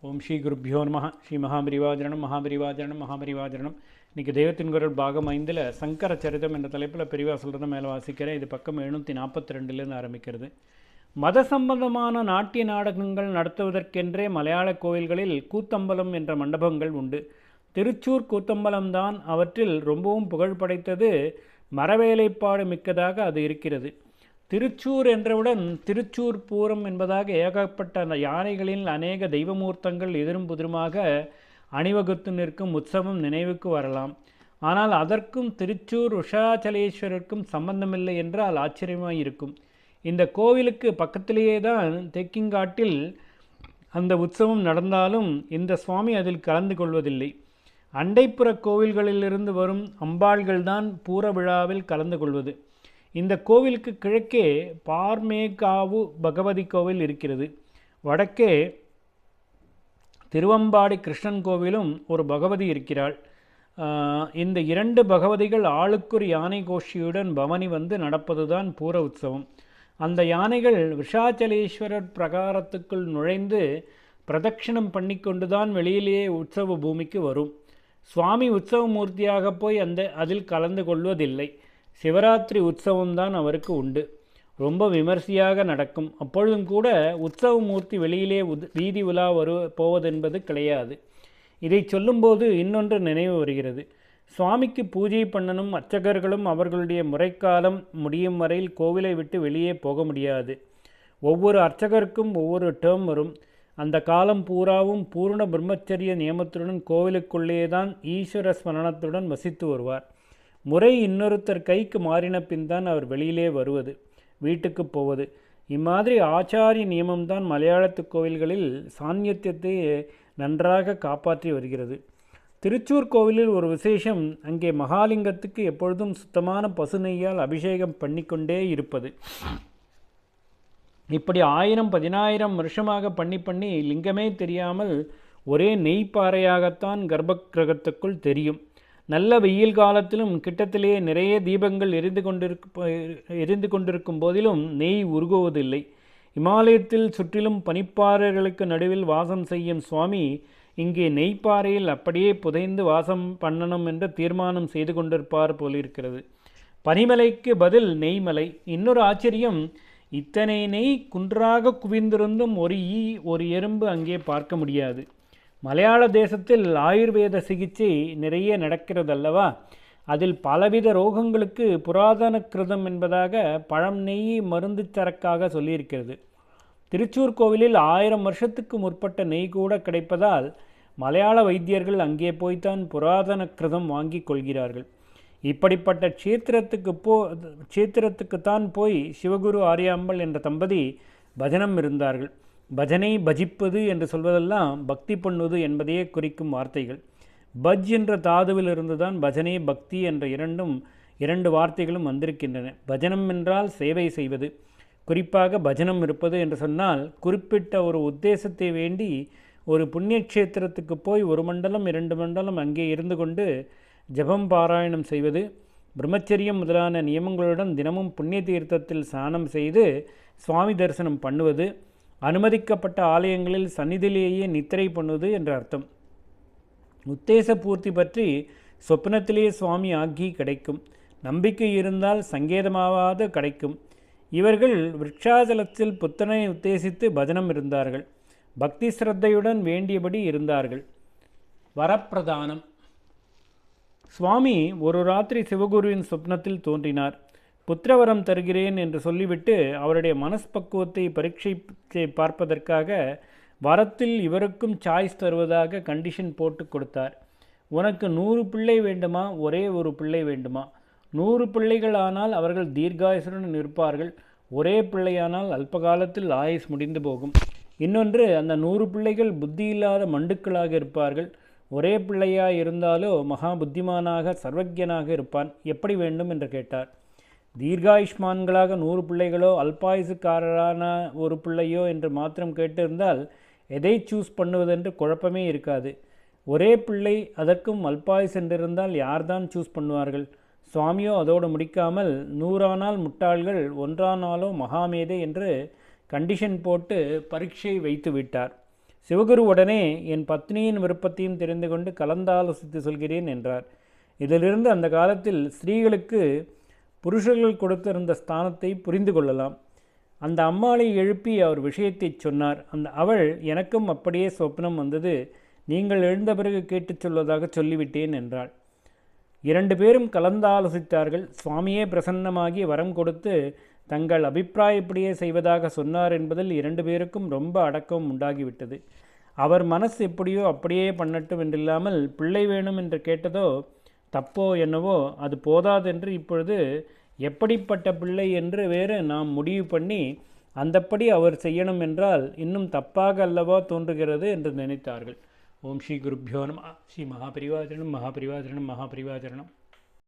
ஓம் ஸ்ரீ குருப்பியோ நம. ஸ்ரீ மகாபரிவாஜனம் மகாபரிவாஜனம் மகாபரிவாஜனம். இன்றைக்கி தெய்வத்தின் குரல் பாகம் 5 சங்கர சரிதம் என்ற தலைப்பில் பெரிவா சொல்கிறத மேலே வாசிக்கிறேன். இது பக்கம் 742 ஆரம்பிக்கிறது. மத சம்பந்தமான நாட்டிய நாடகங்கள் நடத்துவதற்கென்றே மலையாள கோயில்களில் கூத்தம்பலம் என்ற மண்டபங்கள் உண்டு. திருச்சூர் கூத்தம்பலம்தான் அவற்றில் ரொம்பவும் புகழ் படைத்தது. மரவேலைப்பாடு மிக்கதாக அது இருக்கிறது. திருச்சூர் என்றவுடன் திருச்சூர் பூரம் என்பதாக ஏகப்பட்ட அந்த யானைகளில் அநேக தெய்வமூர்த்தங்கள் எதிரும் புதிருமாக அணிவகுத்து நிற்கும் உற்சவம் நினைவுக்கு வரலாம். ஆனால் அதற்கும் திருச்சூர் ருஷாச்சலேஸ்வரருக்கும் சம்பந்தமில்லை என்றால் ஆச்சரியமாக இருக்கும். இந்த கோவிலுக்கு பக்கத்திலேயே தான் தெக்கிங்காட்டில் அந்த உற்சவம் நடந்தாலும் இந்த சுவாமி அதில் கலந்து கொள்வதில்லை. அண்டைப்புற கோவில்களிலிருந்து வரும் அம்பாள்கள்தான் பூர விழாவில் கலந்து கொள்வது. இந்த கோவிலுக்கு கிழக்கே பார்மேகாவு பகவதி கோவில் இருக்கிறது. வடக்கே திருவம்பாடி கிருஷ்ணன் கோவிலும் ஒரு பகவதி இருக்கிறாள். இந்த இரண்டு பகவதிகள் ஆளுக்குர் யானை கோஷ்டியுடன் பவனி வந்து நடப்பதுதான் பூர உற்சவம். அந்த யானைகள் விஷாச்சலேஸ்வரர் பிரகாரத்துக்குள் நுழைந்து பிரதட்சிணம் பண்ணி கொண்டுதான் வெளியிலேயே உற்சவ பூமிக்கு வரும். சுவாமி உற்சவ மூர்த்தியாக போய் அதில் கலந்து கொள்வதில்லை. சிவராத்திரி உற்சவம்தான் அவருக்கு உண்டு. ரொம்ப விமர்சையாக நடக்கும். அப்பொழுதும் கூட உற்சவ மூர்த்தி வெளியிலே வீதி உலா போவதென்பது கிடையாது. இதை சொல்லும்போது இன்னொன்று நினைவு வருகிறது. சுவாமிக்கு பூஜை பண்ணணும். அர்ச்சகர்களும் அவர்களுடைய முறைக்காலம் முடியும் வரையில் கோவிலை விட்டு வெளியே போக முடியாது. ஒவ்வொரு அர்ச்சகருக்கும் ஒவ்வொரு டேர்ம் வரும். அந்த காலம் பூராவும் பூர்ண பிரம்மச்சரிய நியமத்துடன் கோவிலுக்குள்ளே தான் ஈஸ்வர ஸ்மரணத்துடன் வசித்து வருவார். முறை இன்னொருத்தர் கைக்கு மாறின பின் தான் அவர் வெளியிலே வருவது, வீட்டுக்கு போவது. இம்மாதிரி ஆச்சாரிய நியமம்தான் மலையாளத்து கோவில்களில் சாநித்தியத்தை நன்றாக காப்பாற்றி வருகிறது. திருச்சூர் கோவிலில் ஒரு விசேஷம், அங்கே மகாலிங்கத்துக்கு எப்பொழுதும் சுத்தமான பசுநெய்யால் அபிஷேகம் பண்ணிக்கொண்டே இருப்பது. இப்படி 1000-10000 வருஷமாக பண்ணி லிங்கமே தெரியாமல் ஒரே நெய்ப்பாறையாகத்தான் கர்ப்ப கிரகத்துக்குள் தெரியும். நல்ல வெயில் காலத்திலும் கிட்டத்திலே நிறைய தீபங்கள் எரிந்து கொண்டிருக்கும் போதிலும் நெய் உருகுவதில்லை. இமாலயத்தில் சுற்றிலும் பனிப்பாறைகளுக்கு நடுவில் வாசம் செய்யும் சுவாமி இங்கே நெய்ப்பாறையில் அப்படியே புதைந்து வாசம் பண்ணணும் என்று தீர்மானம் செய்து கொண்டிருப்பார் போலிருக்கிறது. பனிமலைக்கு பதில் நெய்மலை. இன்னொரு ஆச்சரியம், இத்தனை நெய் குன்றாக குவிந்திருந்தும் ஒரு ஈ ஒரு எறும்பு அங்கே பார்க்க முடியாது. மலையாள தேசத்தில் ஆயுர்வேத சிகிச்சை நிறைய நடக்கிறதல்லவா? அதில் பலவித ரோகங்களுக்கு புராதன கிருதம் என்பதாக பழம் நெய் மருந்து சரக்காக சொல்லியிருக்கிறது. திருச்சூர் கோவிலில் 1000 வருஷத்துக்கு முற்பட்ட நெய் கூட கிடைப்பதால் மலையாள வைத்தியர்கள் அங்கே போய்த்தான் புராதன கிருதம் வாங்கி கொள்கிறார்கள். இப்படிப்பட்ட க்ஷேத்திரத்துக்குத்தான் போய் சிவகுரு ஆரியாம்பல் என்ற தம்பதி பஜனம் இருந்தார்கள். பஜனை பஜிப்பது என்று சொல்வதெல்லாம் பக்தி பண்ணுவது என்பதையே குறிக்கும் வார்த்தைகள். பஜ் என்ற தாதுவில் இருந்துதான் பஜனை பக்தி என்ற இரண்டு வார்த்தைகளும் வந்திருக்கின்றன. பஜனம் என்றால் சேவை செய்வது. குறிப்பாக பஜனம் இருப்பது என்று சொன்னால் குறிப்பிட்ட ஒரு உத்தேசத்தை வேண்டி ஒரு புண்ணிய க்ஷேத்திரத்துக்கு போய் 1 மண்டலம் 2 மண்டலம் அங்கே இருந்து கொண்டு ஜபம் பாராயணம் செய்வது, பிரம்மச்சரியம் முதலான நியமங்களுடன் தினமும் புண்ணிய தீர்த்தத்தில் ஸ்நானம் செய்து சுவாமி தரிசனம் பண்ணுவது, அனுமதிக்கப்பட்ட ஆலயங்களில் சந்நிதியிலேயே நித்திரை பண்ணுவது என்ற அர்த்தம். உத்தேச பூர்த்தி பற்றி சொப்னத்திலேயே சுவாமி ஆக்கி கிடைக்கும். நம்பிக்கை இருந்தால் சங்கேதமாவது கிடைக்கும். இவர்கள் விருட்சாச்சலத்தில் புத்தனை உத்தேசித்து பஜனம் இருந்தார்கள். பக்தி ஸ்ரத்தையுடன் வேண்டியபடி இருந்தார்கள். வரப்பிரதானம். சுவாமி ஒரு ராத்திரி சிவகுருவின் சொப்னத்தில் தோன்றினார். புத்திரவரம் தருகிறேன் என்று சொல்லிவிட்டு அவருடைய மனஸ்பக்குவத்தை பரீட்சை பார்ப்பதற்காக வரத்தில் இவருக்கும் சாய்ஸ் தருவதாக கண்டிஷன் போட்டு கொடுத்தார். உனக்கு 100 பிள்ளை வேண்டுமா, ஒரே ஒரு பிள்ளை வேண்டுமா? 100 பிள்ளைகள் ஆனால் அவர்கள் தீர்காயுசுடன் இருப்பார்கள். ஒரே பிள்ளையானால் அல்பகாலத்தில் ஆயுஸ் முடிந்து போகும். இன்னொன்று, அந்த 100 பிள்ளைகள் புத்தியில்லாத மண்டுக்களாக இருப்பார்கள். ஒரே பிள்ளையாக இருந்தாலோ மகா புத்திமானாக சர்வஜனாக இருப்பான். எப்படி வேண்டும் என்று கேட்டார். தீர்காயுஷ்மான்களாக 100 பிள்ளைகளோ அல்பாயுசுக்காரரான ஒரு பிள்ளையோ என்று மாத்திரம் கேட்டிருந்தால் எதை சூஸ் பண்ணுவதென்று குழப்பமே இருக்காது. ஒரே பிள்ளை, அதற்கும் அல்பாயுஸ் என்றிருந்தால் யார்தான் சூஸ் பண்ணுவார்கள்? சுவாமியோ அதோடு முடிக்காமல் 100 முட்டாள்கள், 1 மகாமேதை என்று கண்டிஷன் போட்டு பரீட்சை வைத்து விட்டார். சிவகுரு உடனே என் பத்னியின் விருப்பத்தையும் தெரிந்து கொண்டு கலந்தாலோசித்து சொல்கிறேன் என்றார். இதிலிருந்து அந்த காலத்தில் ஸ்திரீகளுக்கு புருஷர்கள் கொடுத்திருந்த ஸ்தானத்தை புரிந்து கொள்ளலாம். அந்த அம்மாளை எழுப்பி அவர் விஷயத்தை சொன்னார். அவள், எனக்கும் அப்படியே சொப்னம் வந்தது, நீங்கள் எழுந்த பிறகு கேட்டுச் சொல்வதாக சொல்லிவிட்டேன் என்றாள். 2 பேரும் கலந்தாலோசித்தார்கள். சுவாமியே பிரசன்னமாகி வரம் கொடுத்து தங்கள் அபிப்பிராயப்படியே செய்வதாக சொன்னார் என்பதில் 2 பேருக்கும் ரொம்ப அடக்கம் உண்டாகிவிட்டது. அவர் மனசு எப்படியோ அப்படியே பண்ணட்டும் என்றில்லாமல், பிள்ளை வேணும் என்று கேட்டதோ தப்போ என்னவோ அது போதாதென்று இப்பொழுது எப்படிப்பட்ட பிள்ளை என்று வேறு நாம் முடிவு பண்ணி அந்தப்படி அவர் செய்யணும் என்றால் இன்னும் தப்பாக அல்லவா தோன்றுகிறது என்று நினைத்தார்கள். ஓம் ஸ்ரீ குருப்யோ நம. ஸ்ரீ மகாபரிவாச்சரணம் மகாபரிவாச்சரணம் மகாபரிவாச்சரணம்.